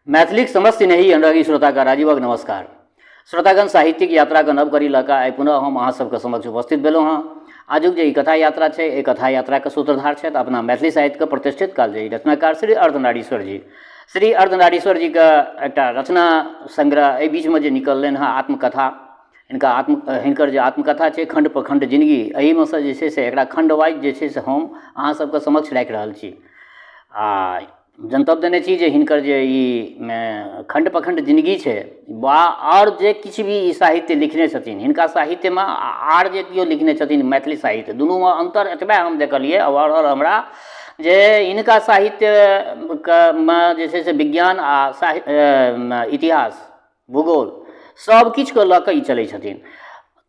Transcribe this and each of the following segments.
मैथिलीक समस्त नहीं अनुरागी श्रोतागण राजीवक नमस्कार। श्रोतागण साहित्यिक यात्रा के नव करी लका आइ पुनः हम अहाँ सबके समक्ष उपस्थित भेलहुँ हँ। आजुक जे ई कथा यात्रा छै, एहि कथा यात्रा के सूत्रधार छथि अपना मैथिली साहित्य के प्रतिष्ठित कालजयी रचनाकार श्री अर्धनारीश्वर जी। श्री अर्धनारीश्वर जी के एकटा रचना संग्रह एहि बीच में जे निकललनि हँ आत्मकथा, हिनकर जे आत्मकथा छै खंड प्रखंड जिंदगी, एहिमे सँ जे छै से एकरा खंड वाइज जे छै से हम अहाँ सबके समक्ष राखि रहल छी। आ जनतब देने छी जे हिनकर जे ई खंड प्रखंड जिंदगी छै वा और जे किछु भी ई साहित्य लिखने छथिन, हिनका साहित्यमे आर जे केओ लिखने छथिन मैथिली साहित्य, दुनूमे अंतर एतबे हम देखलिए और हमरा जे हिनका साहित्यमे जे छै से विज्ञान आ इतिहास भूगोल सब किछुके लऽ कऽ ई चलै छथिन।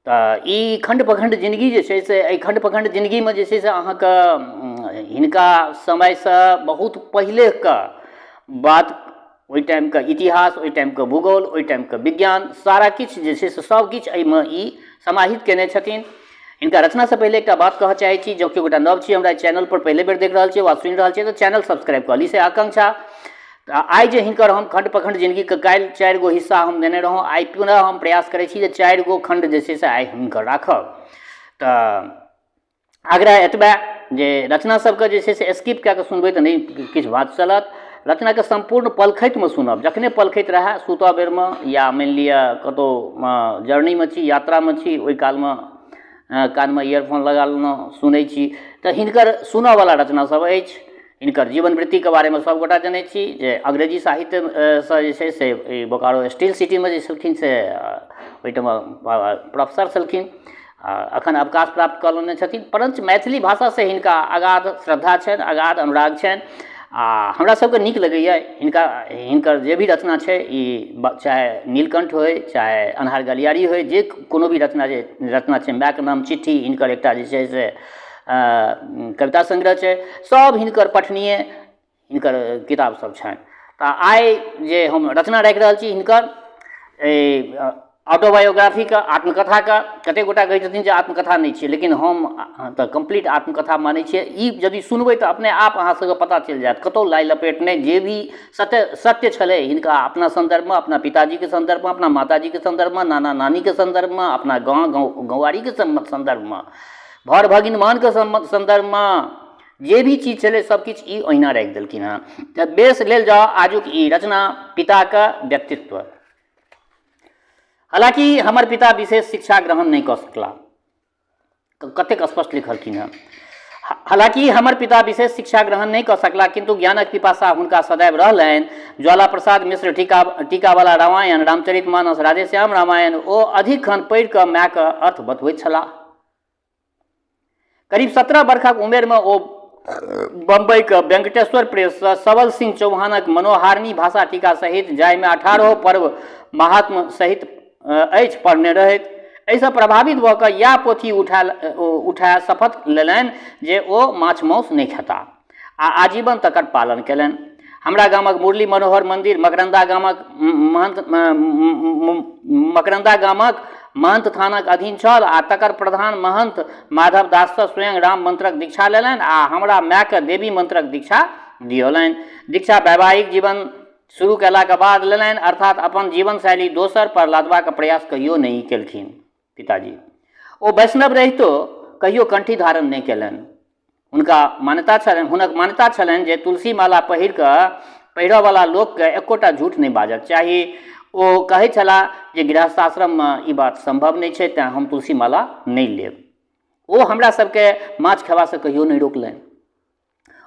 तऽ ई खंड प्रखंड जिंदगी जे छै से एहि खंड प्रखंड जिंदगीमे जे छै से अहाँके हिनका समयसँ बहुत पहिलेके बात, ओहि टाइमके इतिहास, ओहि टाइमके भूगोल, ओहि टाइमके विज्ञान, सारा किछु जे छै से सब किछु एहिमे ई समाहित केने छथिन। हिनका रचनासँ पहिले एकटा बात कहऽ चाहै छी, जँ केओ गोटा नव छी हमरा चैनल पर पहले बेर देख रहल छी वा सुनि रहल छी तऽ चैनल सब्सक्राइब कऽ ली से आकांक्षा। आइ जे हिनकर हम खंड प्रखंड जिंदगीके काल्हि 4 गो हिस्सा हम देने रहौँ, आइ पुनः हम प्रयास करै छी जे 4 गो खंड जे छै से आइ हिनकर राखब। तऽ आग्रह एतबे जे रचना सबके जे छै से स्किप कऽ सुनबै तऽ नहि किछु बात चलत। रचनाके संपूर्ण पलखैतमे सुनब, जखने पलखैत रहै सुतऽ बेरमे या मानि लिअ कतहु जर्नीमे छी, यात्रामे छी, ओहि कालमे कानमे ईयरफोन लगा लेलहुँ, सुनै छी। तऽ हिनकर सुनऽवला रचना सब अछि। हिनकर जीवन वृत्तिके बारेमे सबगोटा जनै छी जे अंग्रेजी साहित्यसँ जे छै से बोकारो स्टील सिटीमे जे छलखिन से ओहिठाम प्रोफेसर छलखिन, अखन अवकाश प्राप्त कऽ लेने छथिन, परंतु मैथिली भाषासँ हिनका अगाध श्रद्धा छनि, अगाध अनुराग छनि। आ हमरा सबके नीक लगैए हिनकर जे भी रचना छै, ई चाहे नीलकंठ होय चाहे अन्हार गलियारी होय, जे कोनो भी रचना छै, मायके नाम चिट्ठी हिनकर एकटा जे छै से कविता संग्रह छै, सब हिनकर पठनीय हिनकर किताब सब छनि। तऽ आइ जे हम रचना राखि रहल छी हिनकर ऑटोबायोग्राफीके, आत्मकथाके, कतेक गोटा कहै छथिन जे आत्मकथा नहि छै, लेकिन हम तऽ कंप्लीट आत्मकथा मानै छियै। ई यदि सुनबै तऽ अपने आप अहाँ सबके पता चलि जायत, कतहु लाई लपेट नहि, जे भी सत्य छलै हिनका अपना संदर्भमे, अपना पिताजीके संदर्भमे, अपना माताजीके संदर्भमे, नाना नानीके संदर्भमे, अपना गौवारीके संदर्भमे, भर भगिनमानके संदर्भमे, जे भी चीज छलै सब किछु ई ओहिना राखि देलखिन हँ। तऽ बेस लेल जाओ आजुक ई रचना पिताके व्यक्तित्व। हालांकि हमर पिता विशेष शिक्षा ग्रहण नहीं कऽ सकला, कतेक स्पष्ट लिखलखिन हँ। हालांकि हमर पिता विशेष शिक्षा ग्रहण नहीं कऽ सकला, किंतु ज्ञानक पिपासा हुनका सदैव रहलनि। ज्वाला प्रसाद मिश्र टीकावाला रामायण, रामचरितमानस, राधेश्याम रामायण ओ अधिक खन पढ़ि कऽ मायके अर्थ बतबैत छलाह। करीब 17 वर्षक उमेरमे ओ बम्बईके वेंकटेश्वर प्रेससँ सबल सिंह चौहानक मनोहारिणी भाषा टीका सहित, जाहिमे 18 पर्व महात्म सहित अछि, पढ़ने रहैत। एहिसँ प्रभावित भऽ कऽ इएह पोथी उठाए शपथ लेलनि जे ओ माछ माउस नहि खेता आ आजीवन तकर पालन केलनि। हमरा गामक मुरली मनोहर मंदिर मकरंदा गामक महंत थानक अधीन छल आ तकर प्रधान महंत माधव दाससँ स्वयं राम मंत्रक दीक्षा लेलनि आ हमरा मायके देवी मंत्रक दीक्षा दियौलनि। दीक्षा वैवाहिक जीवन शुरू कयलाके बाद लेलनि, अर्थात अपन जीवन शैली दोसर पर लादबाक प्रयास कहियो नहीं केलखिन पिताजी। ओ वैष्णव रहितो कहियो कंठी धारण नहीं केलनि। हुनक मान्यता छलनि जे तुलसी माला पहिरऽवला लोकके एकोटा झूठ नहीं बाजक चाही। ओ कहै छलाह जे गृहस्थाश्रममे ई बात संभव नहीं छै, तेँ हम तुलसी माला नहीं लेब। ओ हमरा सबके माछ खेबासँ कहियो नहीं रोकलनि।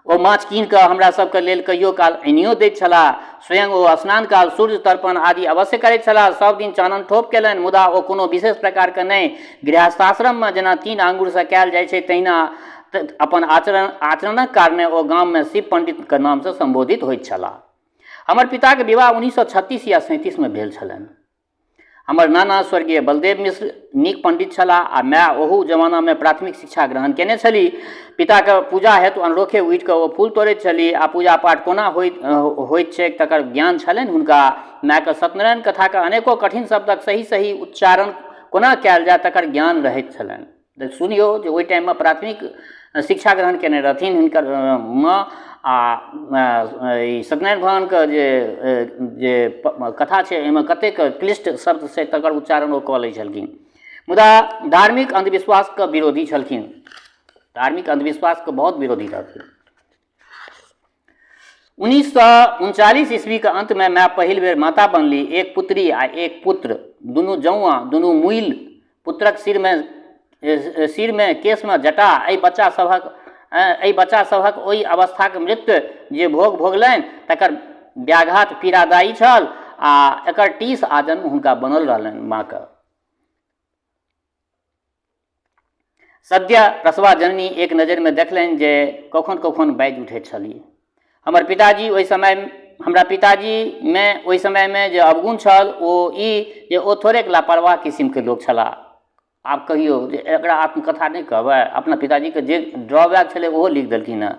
ओ माछ कीन कऽ हमरा सबके लेल कहियो काल आनियो दैत छलाह। स्वयं ओ स्नान काल सूर्य तर्पण आदि अवश्य करैत छलाह। सब दिन चानन ठोप केलनि, मुदा ओ कोनो विशेष प्रकारके नहि। गृहस्थाश्रममे जेना 3 आंगुरसँ कयल जाइ छै, तहिना अपन आचरणक कारणे ओ गाममे शिव पंडितके नामसँ संबोधित होइत छलाह। हमर पिताके विवाह 1936 या 37 भेल छलनि। हमर नाना स्वर्गीय बलदेव मिश्र नीक पंडित छलाह आ माय ओहू जमानामे प्राथमिक शिक्षा ग्रहण केने छलीह। पिताके पूजा हेतु अनरोखे उठि कऽ ओ फूल तोड़ैत छलीह आ पूजा पाठ कोना होइत छै तकर ज्ञान छलनि हुनका। मायके सत्यनारायण कथाके अनेको कठिन शब्दक सही उच्चारण कोना कयल जाय तकर ज्ञान रहैत छलनि। सुनियौ जे ओहि टाइममे प्राथमिक शिक्षा ग्रहण केने रहथिन हिनकर माँ ई सत्यनारायण भगवानके जे कथा छै एहिमे कतेक क्लिष्ट शब्द छै तकर उच्चारण ओ कऽ लै छलखिन। मुदा धार्मिक अंधविश्वासके विरोधी छलखिन, धार्मिक अंधविश्वासके बहुत विरोधी रहथिन। 1939 ईस्वी के अंत में मैं पहिल बेर माता बनली। एक पुत्री आ एक पुत्र, दुनू जौआ, दुनू मूल। पुत्रक सिर में केश में जटा। एहि बच्चा सभक ओहि अवस्थाक मृत्यु जे भोगलनि तकर व्याघात पीड़ादायी छल आ एकर टीस आ जन्म हुनका बनल रहलनि। माँके सद्य प्रसवा जननी एक नजर में देखलनि जे कखन कखन बाजि उठैत छलीह। हमरा पिताजी में ओहि समय में जे अवगुण छल ओ ई जे ओ थोड़ेक लापरवाह किस्मके लोक छलाह। आब कहियो जे एकरा आत्मकथा नहीं कहबै, अपना पिताजी के जे ड्रॉबैक छलै ओहो लिख देलखिन हेँ।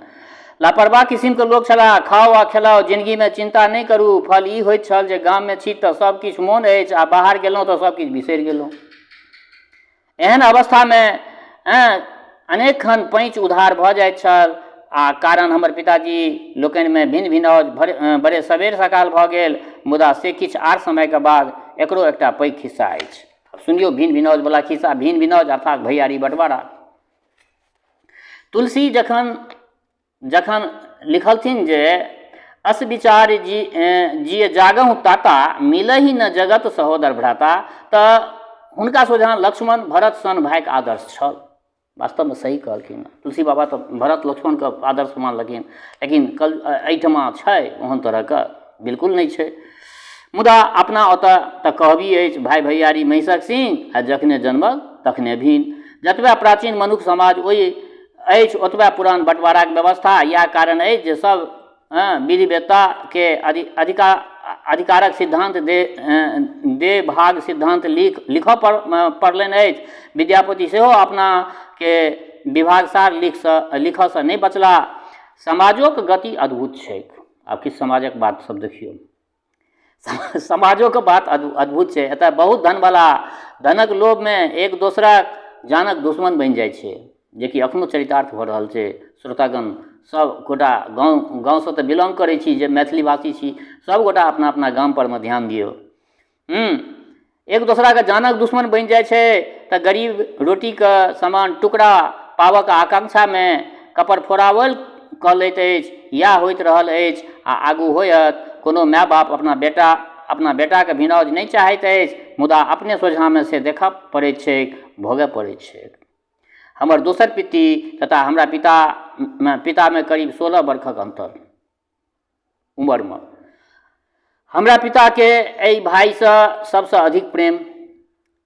लापरवाह किस्मके लोक छलाह। खाओ आ खेलाओ, जिंदगी में चिंता नहीं करू। फल ई होइत छल जे गाम में छी तऽ सब किछु मोन अछि आ बाहर गेलहुँ तऽ सब किछु बिसरि गेलहुँ। एहन अवस्था में अनेक खन पैंच उधार भऽ जाइत छल आ कारण हमर पिताजी लोकनि में भिन्न भिन्न बड़े सबेर सकाल भऽ गेल। मुदा से किछु आर समय के बाद एकरो एकटा पैघ खिस्सा अछि। सुनियो भिन्न भिनौज वाला खिस्सा। भिन्न भिनौज अर्थात भैयारी बंटवारा। तुलसी जखन लिखलथिन जे अस विचार जिय जागहु ताता, मिलहि न जगत सहोदर भ्राता, तऽ हुनका सोझा लक्ष्मण भरत सन भाइक आदर्श छल। वास्तव में सही कहलखिन। तुलसी बाबा तो भरत लक्ष्मण के आदर्श मानलखिन, लेकिन एहिठमा छै ओहन तरह के बिल्कुल नहीं छै। मुदा अपना ओतऽ तऽ कहबी अछि, भाई भैयारी महिषक सिंह आ जखने जन्मल तखने भिन्न। जतबे प्राचीन मनुख समाज ओहि अछि ओतबे पुरान बंटवाराक व्यवस्था। इएह कारण अछि जे सब विधिवेत्ता के अधिकारक सिद्धांत दे भाग सिद्धांत लिखऽ पड़लनि अछि। विद्यापति सेहो अपना के विभागसार लिखऽ से नहीं बचला। समाजो के गति अद्भुत छै। आब किछु समाजक बात सब देखियौ। समाजों के बात अद्भुत छै। एतऽ बहुत धन वाला धनक लोभ में एक दोसराक जानक दुश्मन बनि जाइ छै, जेकि अखनो चरितार्थ भऽ रहल छै। श्रोतागण सब गोटा गाँव से तऽ बिलोंग करै छी, जे मैथिली भाषी छी, सब गोटा अपना अपना गाम पर में ध्यान दियौ। एक दोसरा के जानक दुश्मन बनि जाइ छै तऽ गरीब रोटी के समान टुकड़ा पावक आकांक्षा में कपर फोड़ावल कऽ लैत अछि। इएह होइत रहल अछि आ आगू होयत। कोनो माय बाप अपना बेटा के भिनौज नहीं चाहैत अछि, मुदा अपने सोझा में से देखऽ पड़ैत छै, भोगऽ पड़ैत छै। हमर दोसर पिति तथा हमरा पिता में करीब 16 वर्षक अंतर उम्र में। हमरा पिता के एहि भाई से सबसे अधिक प्रेम।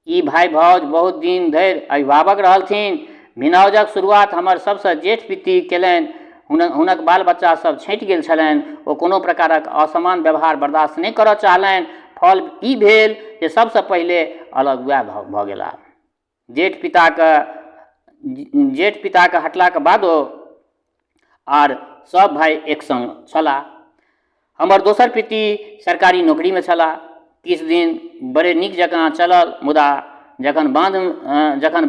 ई भाई भौज बहुत दिन धरि अभिभावक रहलथिन। भिनौजक शुरुआत हमर सबसे जेठ पिति केलनि। हुनक बाल बच्चा सब छँटि गेल छलनि। ओ कोनो प्रकारक असमान व्यवहार बर्दाश्त नहीं करऽ चाहलनि। फल ई भेल जे सबसे पहिले अलग वएह भऽ गेला। जेठ पिता के हटला के बादो आर सब भाई एक संग छलाह। हमर दोसर पिति सरकारी नौकरी में छलाह। किछु दिन बड़े नीक जकाँ चलल, मुदा जखन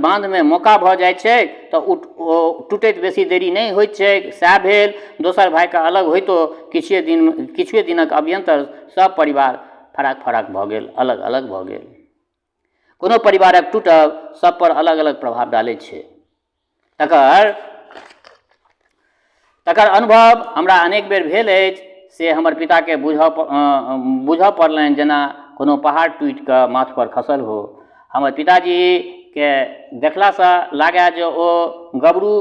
बांध में मौका भऽ जाइ छै तऽ ओ टूटैत बेसी देरी नहीं होइत छै। सएह भेल। दोसर भाई के अलग होइतो किछुए दिनक अभ्यंतर सब परिवार फराक फराक भऽ गेल, अलग अलग भऽ गेल। कोनो परिवारक टूटब सब पर अलग अलग प्रभाव डालैत छै। तकर अनुभव हमरा अनेक बेर भेल अछि। से हमर पिता के बुझऽ पड़लनि जेना कोनो पहाड़ टूटि कऽ माथ पर खसल हो। हमर पिताजी के देखला से लागे जे ओ गबरू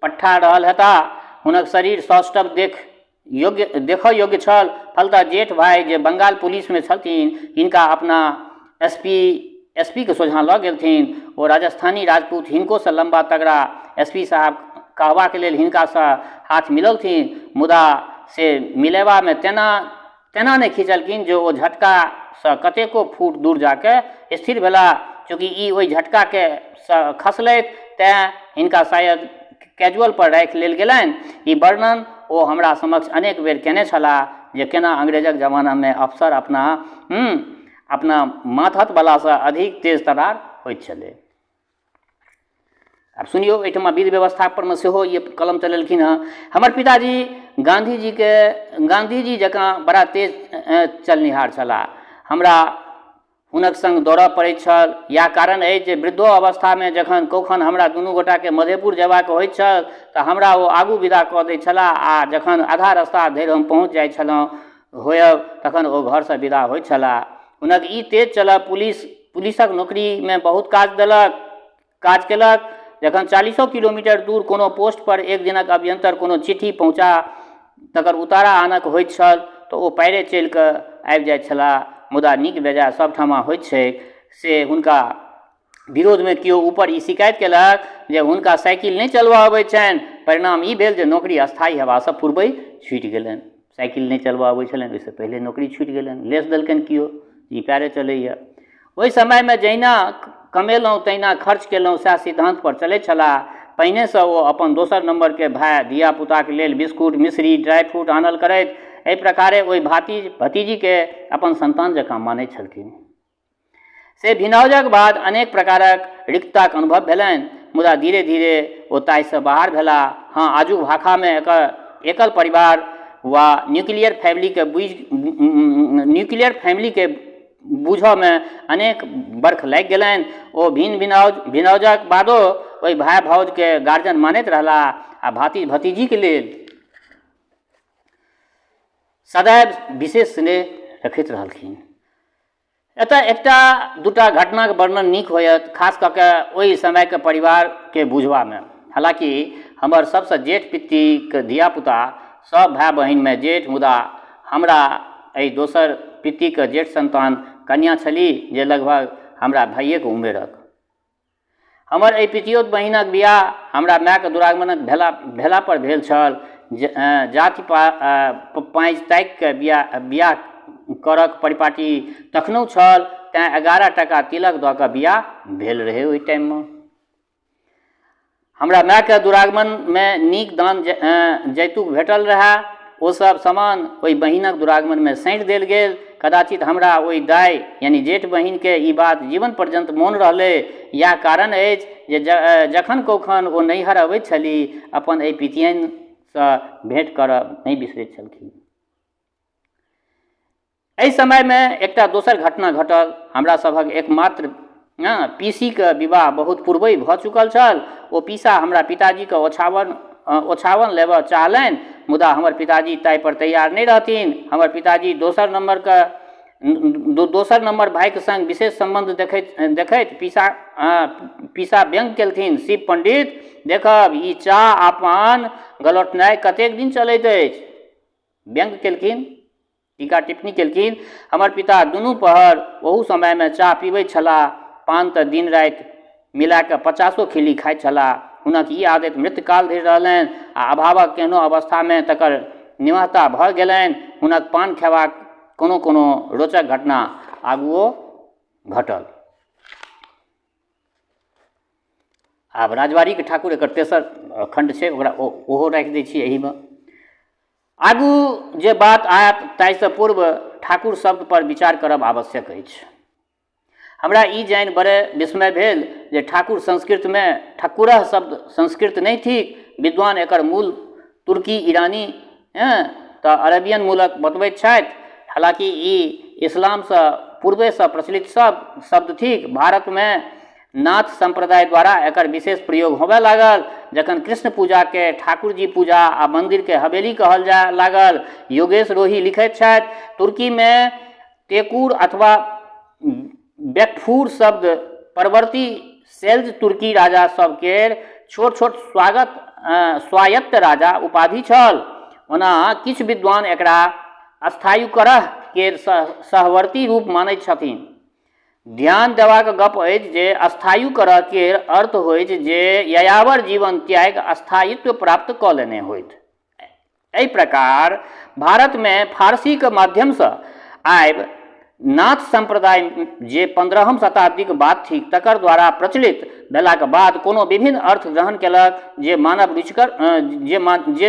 पट्ठा रहल हेता। हुनक शरीर सौष्ठव देखऽ योग्य छल। फलतः जेठ भाई जे बंगाल पुलिस में छलथिन, हिनका अपना एसपी के सोझा लऽ गेलथिन। ओ राजस्थानी राजपूत हिनको से लंबा तगड़ा एसपी साहब कहबा के लेल हिनका से हाथ मिलौलथिन। मुदा से मिलेबा में तेना नहीं खिंचलखिन जे ओ झटका से कतेको फुट दूर जाके स्थिर भेला। चूँकि ई ओहि झटका के खसलैथ तें हिनका शायद कैजुअल पर राखि लेल गेलनि। ई वर्णन ओ हमरा समक्ष अनेक बेर केने छलाह जे केना अंग्रेजक जमाना में अफसर अपना माथत वाला से अधिक तेज तरार होइत छलै। आब सुनियो, एहिठमा विधि व्यवस्था पर में सेहो ये कलम चलेलखिन हँ। हमर पिताजी गांधी जी जकाँ बड़ा तेज चलनिहार छलाह। हमरा हुनक संग दौड़ऽ पड़ैत छल। या कारण अछि जे वृद्धो अवस्थामे जखन कखन हमरा दुनू गोटाके मधेपुर जयबाक होइत छल तऽ हमरा ओ आगू विदा कऽ दैत छलाह, आ जखन आधा रास्ता धरि हम पहुँच जाइत छलहुँ होयब तखन ओ घरसँ विदा होइत छलाह। हुनक ई तेज चलब पुलिसक नौकरीमे बहुत काज केलक। जखन 40 किलोमीटर दूर कोनो पोस्ट पर एक दिनक अभ्यंतर कोनो चिट्ठी पहुँचा तकर उतारा आनक होइत छल तऽ ओ पैरे चलि कऽ आबि जाइत छलाह। मुदा नीक बेजाय सबठमा होइत छै से हुनका विरोधमे केओ ऊपर ई शिकायत केलक जे हुनका साइकिल नहि चलबऽ अबैत छनि। परिणाम ई भेल जे नौकरी अस्थायी हेबासँ पूर्वहि छुटि गेलनि। साइकिल नहि चलबऽ अबैत छलनि, ओहिसँ पहिले नौकरी छुटि गेलनि। लेस देलकनि केओ, ई पैरे चलैए। ओहि समयमे जहिना कमेलहुँ तहिना खर्च केलहुँ सएह सिद्धांत पर चलैत छलाह। पहिनेसँ ओ अपन दोसर नंबरके भाय धियापुताके लेल बिस्कुट, मिश्री, ड्राई फ्रूट आनल करैत एहि प्रकारे ओहि भतीजीके अपन संतान जकाँ मानैत छलखिन। से भिनौजक बाद अनेक प्रकारक रिक्तताक अनुभव भेलनि, मुदा धीरे धीरे ओ ताहिसँ बाहर भेलाह। हाँ, आजुक भाषामे एकर एकल परिवार वा न्यूक्लियर फैमिलीके बुझऽमे अनेक वर्ष लागि गेलनि। ओ भिनौजक बादो ओहि भाय भाउजके गार्जियन मानैत रहलाह आ भाती भतीजीके लेल सदैव विशेष स्नेह रखैत रहलखिन। एतऽ एकटा दूटा घटनाक वर्णन नीक होयत, खास कऽ के ओहि समयके परिवारके बुझबामे। हालांकि हमर सबसँ जेठ पित्तीके धियापुता सब भाय बहिनमे जेठ, मुदा हमरा एहि दोसर पित्तीके जेठ संतान कन्या छलीह जे लगभग हमरा भाइयेके उमेरक। हमर एहि पितियोत बहिनक बियाह हमरा मायके दुरागमनक भेला पर भेल छल। जाति पाँच ताकिके बियाह करक परिपाटी तखनहु छल, तेँ 11 टका तिलक दऽ कऽ बियाह भेल रहै ओहि टाइममे। हमरा मायके दुरागमनमे नीक दान जैतुक भेटल रहए। ओ सब सामान ओहि बहिनक दुरागमनमे सैंत देल गेल। कदाचित हमरा ओहि दाइ यानी जेठ बहिनके ई बात जीवन पर्यन्त मोन रहलै। इएह कारण अछि जे जखन कखन ओ नैहर अबैत छलीह अपन एहि पितियनसँ भेँट करब नहि बिसरैत छलखिन। एहि समयमे एकटा दोसर घटना घटल। हमरा सभक एकमात्र पीसीके विवाह बहुत पूर्वहि भऽ चुकल छल। ओ पीसा हमरा पिताजीके ओछावन लेबऽ चाहलनि, मुदा हमर पिताजी ताहि पर तैयार नहि रहथिन। हमर पिताजी दोसर नंबर भाइके संग विशेष संबंध देखैत पीसा व्यंग केलथिन, शिव पंडित देखब ई चाह आ पान गलौटनाइ कतेक दिन चलैत अछि। व्यंग केलखिन, टीका टिप्पणी केलखिन। हमर पिता दुनू पहर ओहू समयमे चाह पीबैत छलाह, पान तऽ दिन राति मिलाके 50 खिल्ली खाइत छलाह। हुनक ई आदत मृत्यकाल धरि रहलनि आ अभावक केहनो अवस्थामे तकर निमहता भऽ गेलनि। हुनक पान खेबाक कोनो रोचक घटना आगुओ घटल। आब राजवाड़ीके ठाकुर एकर तेसर खण्ड छै, ओकरा ओहो राखि दै छी एहिमे। आगू जे बात आयत ताहिसँ पूर्व ठाकुर शब्द पर विचार करब आवश्यक अछि। हमरा ई जानि बड़े विस्मय भेल जे ठाकुर संस्कृतमे ठक्कुरह शब्द संस्कृत नहि थिक। विद्वान एकर मूल तुर्की, ईरानी तऽ अरेबियन मूलक बतबैत छथि। हालांकि ई इस्लामसँ पूर्वेसँ प्रचलित शब्द थिक। भारतमे नाथ संप्रदाय द्वारा एकर विशेष प्रयोग होबय लागल। जखन कृष्ण पूजाके ठाकुर जी पूजा आ मंदिरके हवेली कहल जाय लागल। योगेश रोही लिखैत छथि, तुर्कीमे तेकुर अथवा बेकफूर शब्द परवर्ती सेल्ज तुर्की राजा सबके छोट छोट स्वायत्त राजा उपाधि छल। ओना किछु विद्वान एकरा अस्थायुकरह केर सहवर्ती रूप मानैत छथिन। ध्यान देबाक गप अछि जे अस्थायुकरह केर अर्थ होइत जे यायावर जीवन त्याग अस्थायित्व प्राप्त कऽ लेने होइत। एहि प्रकार भारतमे फारसीके माध्यमसँ आबि नाथ संप्रदाय जे 15वीं शताब्दीक बात थिक तकर द्वारा प्रचलित भेलाक बाद कोनो विभिन्न अर्थ ग्रहण केलक जे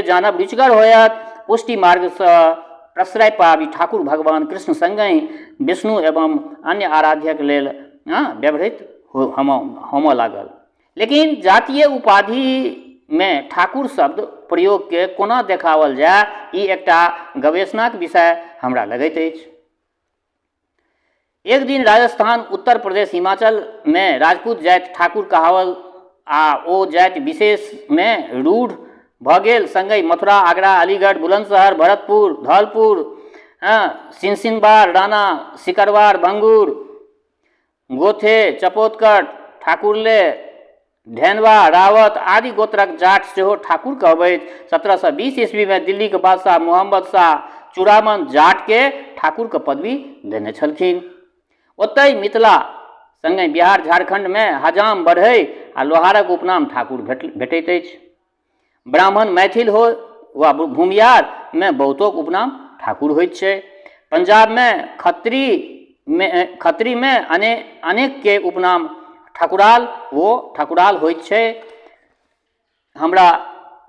जानब रुचिकर होयत। पुष्टि मार्गसँ प्रश्रय पाबि ठाकुर भगवान कृष्ण संगहि विष्णु एवं अन्य आराध्यक लेल व्यवहृत होमऽ लागल। लेकिन जातीय उपाधिमे ठाकुर शब्द प्रयोगके कोना देखाओल जाय, ई एकटा गवेषणाक विषय हमरा लगैत अछि। एक दिन राजस्थान, उत्तर प्रदेश, हिमाचल में राजपूत जाति ठाकुर कहावल आ ओ जाति विशेष में रूढ़ भऽ गेल। संगहि मथुरा, आगरा, अलीगढ़, बुलंदशहर, भरतपुर, धौलपुर, सिनसिनवार, राणा, सिकरवार, भंगूर, गोथे, चपोतकट, ठाकुरले, ढेनवा, रावत आदि गोत्रक जाट सेहो ठाकुर कहबैत 1720 ईस्वी में दिल्ली के बादशाह मोहम्मद शाह चूड़ामन जाट के ठाकुर के पदवी देने छलखिन। ओतहि मिथिला संगे बिहार, झारखंड में हजाम, बढ़ई आ लोहारक उपनाम ठाकुर भेटैत अछि। ब्राह्मण, मैथिल हो वा भूमियार में बहुतोक उपनाम ठाकुर होइत छै। पंजाब में खत्री में अनेक के उपनाम ठाकुराल होइत छै। हमरा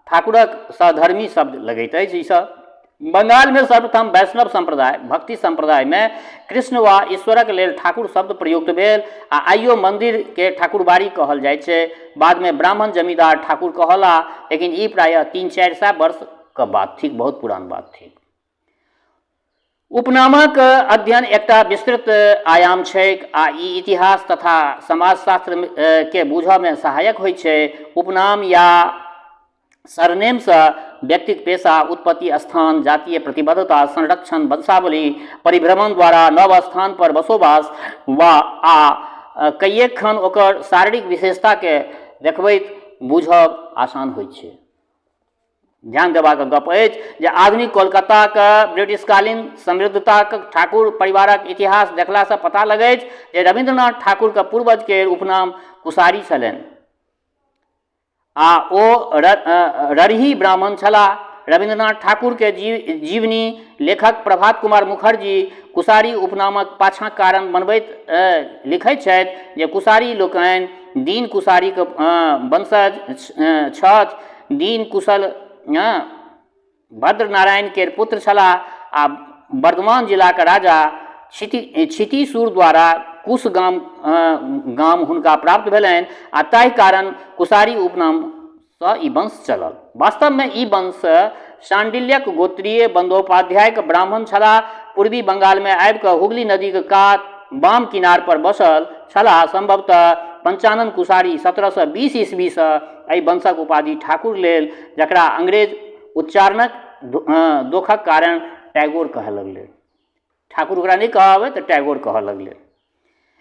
ठाकुरक सधर्मी शब्द लगैत अछि। ईसभ बंगाल में सर्वप्रथम वैष्णव संप्रदाय, भक्ति संप्रदाय में कृष्ण वा ईश्वरक लेल ठाकुर शब्द प्रयुक्त भेल आ आइयो मंदिर के ठाकुरबाड़ी कहल जाइ छै। बाद में ब्राह्मण जमींदार ठाकुर कहला, लेकिन ई प्रायः 300-400 वर्ष के बात थिक, बहुत पुरान बात थिक। उपनामक अध्ययन एकटा विस्तृत आयाम छैक आ ई इतिहास तथा समाजशास्त्र के बुझऽ में सहायक होइ छै। उपनाम या सरनेम से व्यक्तिक पेशा, उत्पत्ति स्थान, जातीय प्रतिबद्धता, संरक्षण, वंशावली, परिभ्रमण द्वारा नव स्थान पर बसोबास वा आ कईएकखन ओकर शारीरिक विशेषता के देखबैत बुझब आसान होइत छै। ध्यान देबाक गप अछि जे आधुनिक कोलकाताके ब्रिटिशकालीन समृद्धताक ठाकुर परिवारक इतिहास देखलासँ पता लगैत जे रविन्द्रनाथ ठाकुरके पूर्वजके उपनाम कुसारी छलनि आ ओ ररही ब्राह्मण छलाह। रविन्द्रनाथ ठाकुर के जीवनी लेखक प्रभात कुमार मुखर्जी कुसारी उपनामक पाछाँ कारण बनबैत लिखैत छथि जे कुसारी लोकनि दीन कुसारीके वंशज छथि। दीन कुशल भद्र नारायण के पुत्र छलाह आ वर्धमान जिला के राजा क्षितिसूर द्वारा कुश गाम हुनका प्राप्त भेलनि आ ताहि कारण कुसारी उपनाम सँ ई वंश चलल। वास्तव में ई वंश शांडिल्यक गोत्रीय बंदोपाध्यायक ब्राह्मण छलाह। पूर्वी बंगाल में आबि कऽ हुगली नदी के कात बाम किनार पर बसल छलाह। संभवतः पंचानन कुसारी 1720 ईस्वी से एहि वंशक उपाधि ठाकुर लेल, जकरा अंग्रेज उच्चारणक दोखक कारण टैगोर कहऽ लगलै। ठाकुर ओकरा नहीं कहबै तऽ टैगोर कहऽ लगलै।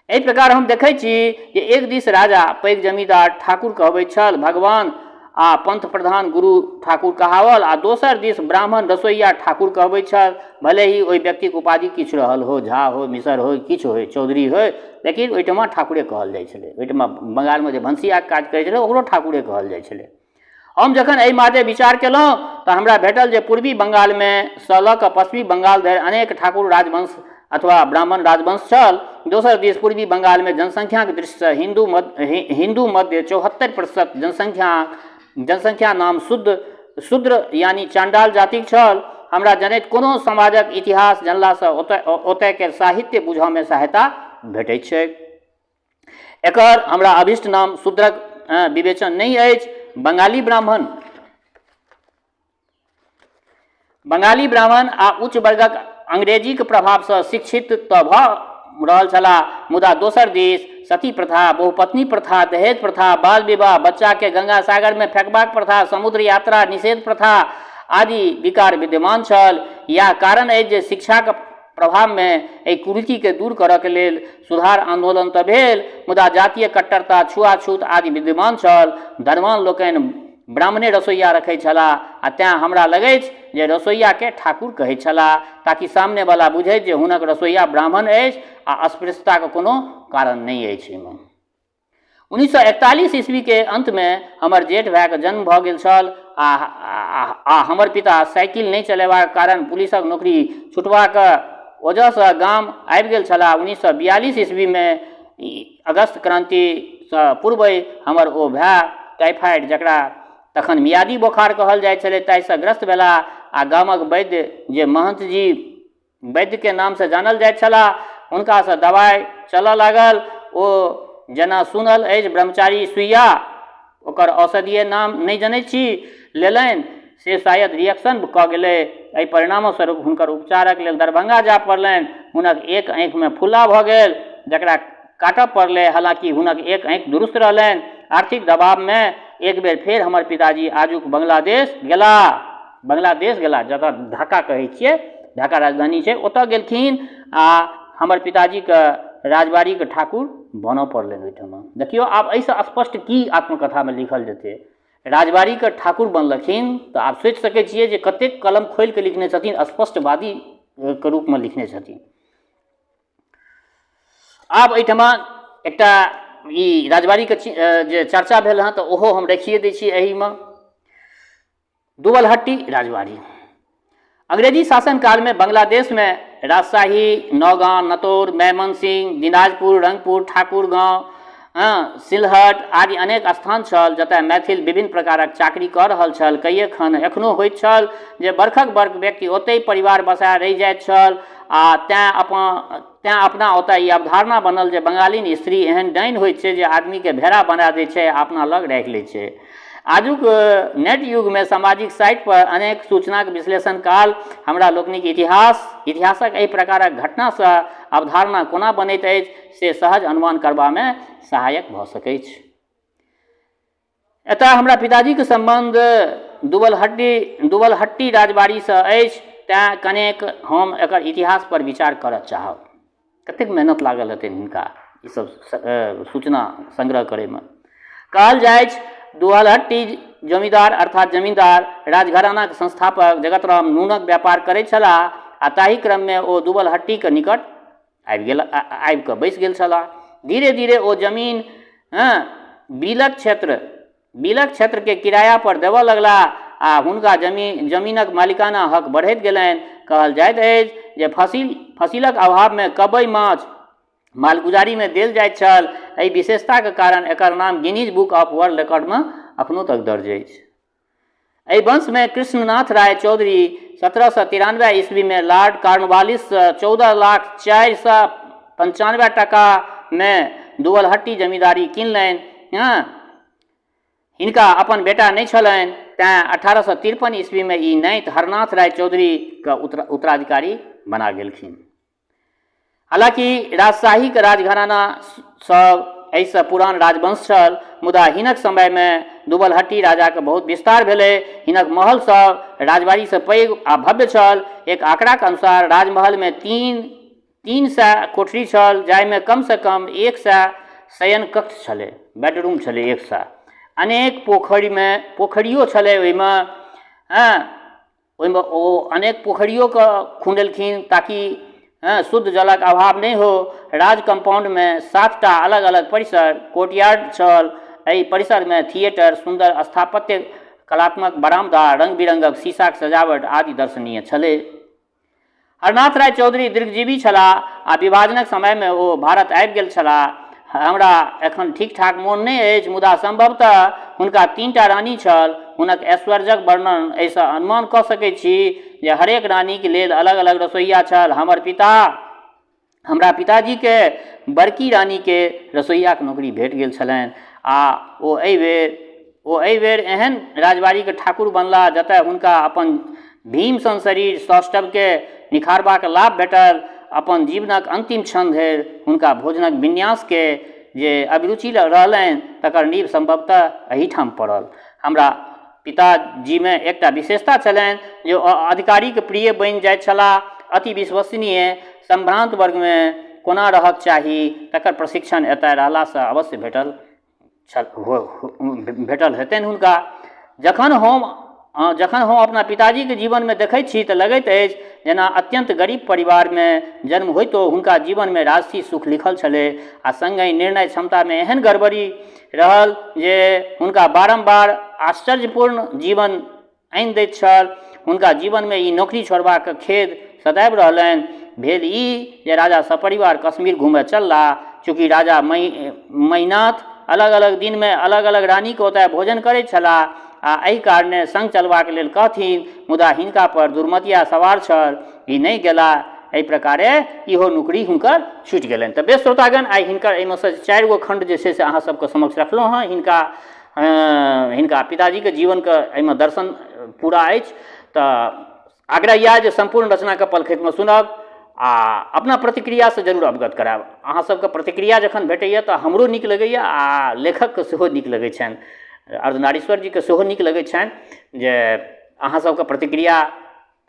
एहि प्रकार हम देखै छी जे एक दिस राजा पैघ जमींदार ठाकुर कहबैत छल, भगवान आ पंथ प्रधान गुरु ठाकुर कहावल, आ दोसर दिस ब्राह्मण रसोइया ठाकुर कहबैत छल। भले ही ओहि व्यक्तिक उपाधि किछु रहल हो, झा हो, मिसर हो, किछु हो, चौधरी हो, लेकिन ओहिठमा ठाकुरे कहल जाइ छलै। ओहिठमा बंगालमे जे भनसियाक काज करै छलै ओकरो ठाकुरे कहल जाइ छलै। हम जखन एहि मादे विचार केलहुँ तऽ हमरा भेटल जे पूर्वी बंगालमे सँ लऽ कऽ पश्चिमी बंगाल धरि अनेक ठाकुर राजवंश अथवा ब्राह्मण राजवंश छल। दोसर दिस पूर्वी बंगाल में जनसंख्या के दृष्टि से हिंदू मध्य 74% जनसंख्या नाम शूद्र यानी चांडाल जातिक छल। हमरा जनैत कोनो समाजक इतिहास जानलासँ ओतय के साहित्य बुझऽ में सहायता भेटैत छै। एकर हमरा अभिष्ट नाम शूद्रक विवेचन नहीं अछि। बंगाली ब्राह्मण आ उच्च वर्गक अंग्रेजीक प्रभाव से शिक्षित तऽ भऽ रहल छलाह, मुदा दोसर दिस सती प्रथा, बहुपत्नी प्रथा, दहेज प्रथा, बाल विवाह, बच्चा के गंगा सागर में फेंकबाक प्रथा, समुद्र यात्रा निषेध प्रथा आदि विकार विद्यमान छल। यह कारण अछि जे शिक्षाक प्रभाव में एहि कुरीति के दूर करऽ के लेल सुधार आंदोलन तऽ भेल, मुदा जातीय कट्टरता, छुआछूत आदि विद्यमान छल। धनवान लोकनि ब्राह्मणे रसोइया रखै छलाह आ तें हमरा लगैछ जे रसोइया के ठाकुर कहै छलाह, ताकि सामने वाला बुझै जे हुनक रसोइया ब्राह्मण अछि आ अस्पृश्यता के कोनो कारण नहीं अछि। एहिमे 1941 ईस्वी के अंत में हमर जेठ भाई के जन्म भऽ गेल छल आ हमर पिता साइकिल नहीं चलेबाक कारण पुलिसक नौकरी छुटबाक वजह से गाम आबि गेल छलाह। 1942 ईस्वी में अगस्त क्रांति से पूर्व हमर ओ भाई टाइफाइड, जकरा तखन मियादी बोखार कहल जाइ छलै, ताहिसँ ग्रस्त भेलाह आ गामक वैद्य जे महंत जी वैद्य के नाम से जानल जाइत छलाह, हुनका से दवाई चलऽ लागल। ओ जेना सुनल अछि ब्रह्मचारी सुइया, ओकर औषधीय नाम नहीं जनै छी, लेलनि। से शायद रिएक्शन कऽ गेलै। एहि परिणामस्वरूप हुनकर उपचारक लेल दरभंगा जा पड़लनि। हुनक एक आँखिमे फुल्ला भऽ गेल, जकरा काटऽ पड़लै। हालांकि हुनक एक आँखि दुरुस्त रहलनि। आर्थिक दबावमे एक बेर फेर हमर पिताजी आजुक बांग्लादेश गेला, जतऽ ढाका कहै छियै, ढाका राजधानी छै, ओतऽ गेलखिन आ हमर पिताजीके राजबाड़ीके ठाकुर बनऽ पड़लनि ओहिठाम। देखियौ आब एहिसँ स्पष्ट की आत्मकथामे लिखल जेतै। राजबाड़ीके ठाकुर बनलखिन तऽ आब सोचि सकै छियै जे कतेक कलम खोलि कऽ लिखने छथिन, स्पष्टवादीके रूपमे लिखने छथिन। आब एहिठमा एकटा ई राजबाड़ीके जे चर्चा भेल हँ तऽ ओहो हम रखिए दै छी एहिमे। दुबलहट्टी राजबाड़ी अंग्रेजी शासनकाल में बांग्लादेश में राजशाही, नौगांव, नतौर, मैमनसिंह, दिनाजपुर, रंगपुर, ठाकुर गाँव, सिलहट आदि अनेक स्थान छल जतय मैथिल विभिन्न प्रकारक चाकरी कऽ रहल छल। कईएखन एखनो होइत छल जे बरखक बर्ख व्यक्ति ओतहि परिवार बसाए रहि जाइत छल आ तेँ अपना ओतय ई अवधारणा बनल जे बंगाली स्त्री एहन डाइन होइत छै जे आदमीके भेड़ा बना दै छै, अपना लग राखि लै छै। आजुक नेट युग में सामाजिक साइट पर अनेक सूचनाक विश्लेषण काल हमरा लोकनिक इतिहासक एहि प्रकारक घटना से अवधारणा कोना बनैत अछि से सहज अनुमान करबा में सहायक भऽ सकैत अछि। एतऽ हमरा पिताजीके संबंध दुबलहट्टी राजबाड़ी से अछि, तेँ कनेक हम एकर इतिहास पर विचार करऽ चाहब। कतेक मेहनत लागल हेतै हिनका ई सब सूचना संग्रह करे में। कहल जाइ दुबलहट्टी जमींदार अर्थात जमींदार राजघरानाक संस्थापक जगतराम नूनक व्यापार करैत छलाह आ ताहि क्रम में ओ दुबलहट्टीके निकट आबि कऽ बैसि गेल छलाह। धीरे धीरे ओ जमीन बिलक क्षेत्रके किराया पर देबऽ लगला आ हुनका जमीनक मालिकाना हक बढ़ैत गेलनि। कहल जाइत अछि जे फसिलक अभाव में कबई माछ मालगुजारी में देल जाइत छल। एहि विशेषताके कारण एकर नाम Guinness book of world record में अखनो तक दर्ज अछि। एहि वंश में कृष्णनाथ राय चौधरी 1793 ईस्वी में लॉर्ड कॉर्नवालिस 14,04,95 टका में दुबलहट्टी जमींदारी किनलनि। हिनका अपन बेटा नहीं छलनि, तेँ 1853 ईस्वी में ई नैत हरनाथ राय चौधरी के उत्तराधिकारी बना गेलखिन। हालांकि राजशाहीके राजघराना सब एहिसँ पुरान राजवंश छल, मुदा हिनक समय में दुबलहट्टी राजाके बहुत विस्तार भेलै। हिनक महल सब राजबाड़ी से पैघ आ भव्य छल। एक आंकड़ाक अनुसार राजमहल में 300 कोठरी छल, जाहिमे कम से कम 100 शयन कक्ष छलै, बेडरूम छलै 100। अनेक पोखरियो छलै ओहिमे। ओ अनेक पोखरियो के खुनेलखिन ताकि शुद्ध जलक अभाव नहीं हो। राज कंपाउंड में 7टा अलग अलग परिसर कोर्टयार्ड छल। एहि परिसर में थिएटर, सुंदर स्थापत्य कलात्मक बरामदा, रंग बिरंगक शीशाक सजावट आदि दर्शनीय छलै। हरनाथ राय चौधरी दीर्घजीवी छलाह आ विभाजनक समय में ओ भारत आबि गेल छलाह। हमरा एखन ठीक ठाक मोन नहीं अछि, मुदा संभवतः हुनका 3टा रानी छल। हुनक ऐश्वर्यक वर्णन एहिसँ अनुमान कऽ सकैत छी जे हरेक रानीके लेल अलग अलग रसोइया छल। हमरा पिताजी के बड़की रानी के रसोइयाक नौकरी भेट गेल छलनि आ ओ एहि बेर एहन राजबाड़ीके ठाकुर बनला जतय हुनका अपन भीम सन शरीर सौष्ठवके निखारबाक लाभ भेटल। अपन जीवनक अंतिम क्षण धरि हुनका भोजनक विन्यासके जे अभिरुचि रहलनि तकर नींव संभवतः एहिठाम पड़ल। हमरा पिताजी में एकटा विशेषता छलनि जे अधिकारीके प्रिय बनि जाइत छलाह। अति विश्वसनीय संभ्रांत वर्ग में कोना रहक चाही तकर प्रशिक्षण एतय रहलासँ अवश्य भेटल हेतनि हुनका। जखन हम अपना पिताजीके जीवन में देखैत छी तऽ लगैत अछि जेना अत्यंत गरीब परिवार में जन्म होइतो हुनका जीवन में राजसी सुख लिखल छलै आ संगहि निर्णय क्षमता में एहन गड़बड़ी रहल जे हुनका बारंबार आश्चर्यपूर्ण जीवन आनि दैत छल। हुनका जीवन में ई नौकरी छोड़बाक खेद सदैव रहलनि। भेल ई जे राजा सपरिवार कश्मीर घूमय चलला। चूँकि राजा मैनाथ अलग अलग दिन में अलग अलग रानीके ओतय भोजन करैत छलाह आ एहि कारणे संग चलबाक लेल कहथिन, मुदा हिनका पर दुर्मतिया सवार छल, ई नहीं गेला। एहि प्रकारे इहो नौकरी हुनकर छूटि गेलनि। तऽ बेस श्रोतागण, आइ हिनकर एहिमे से 4 गो खंड जे छै से अहाँ सबके समक्ष रखलहुँ हँ। हिनका पिताजीके जीवनके एहिमे दर्शन पूरा अछि। तऽ आग्रह यऽ जे सम्पूर्ण रचनाके पलखतिमे सुनब आ अपना प्रतिक्रियासँ जरूर अवगत करायब। अहाँ सबके प्रतिक्रिया जखन भेटैए तऽ हमरो नीक लगैए आ लेखकके सेहो नीक लगै छनि, अर्धनारीश्वर जीके सेहो नीक लगै छनि जे अहाँ सबके प्रतिक्रिया।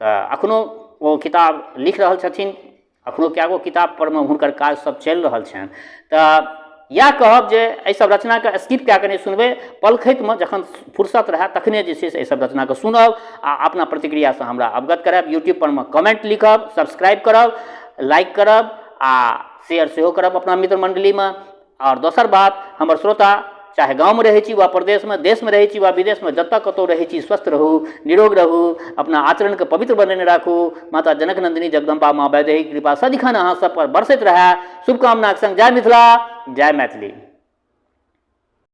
तऽ एखनहु ओ किताब लिख रहल छथिन, एखनहु कए गो किताब परमे हुनकर काज सब चलि रहल छनि। तऽ इएह कहब जे एहिसब रचनाके स्किप कए कऽ नहि सुनबै, पलखतिमे जखन फुर्सत रहै तखने जे छै से एहिसब रचनाके सुनब आ अपना प्रतिक्रियासँ हमरा अवगत करायब। यूट्यूब परमे कमेंट लिखब, सब्सक्राइब करब, लाइक करब आ शेयर सेहो करब अपना मित्र मण्डलीमे। आओर दोसर बात, हमर श्रोता चाहे गाँवमे रहै छी वा प्रदेशमे, देशमे रहै छी वा विदेशमे, जतऽ कतहु रहै छी, स्वस्थ रहू, निरोग रहू, अपना आचरणके पवित्र बनेने राखू। माता जनक नंदिनी जगदम्बा माँ वैदेही कृपा सदिखन अहाँ सब पर बरसैत रहै। शुभकामनाक संग जय मिथिला, जय मैथिली।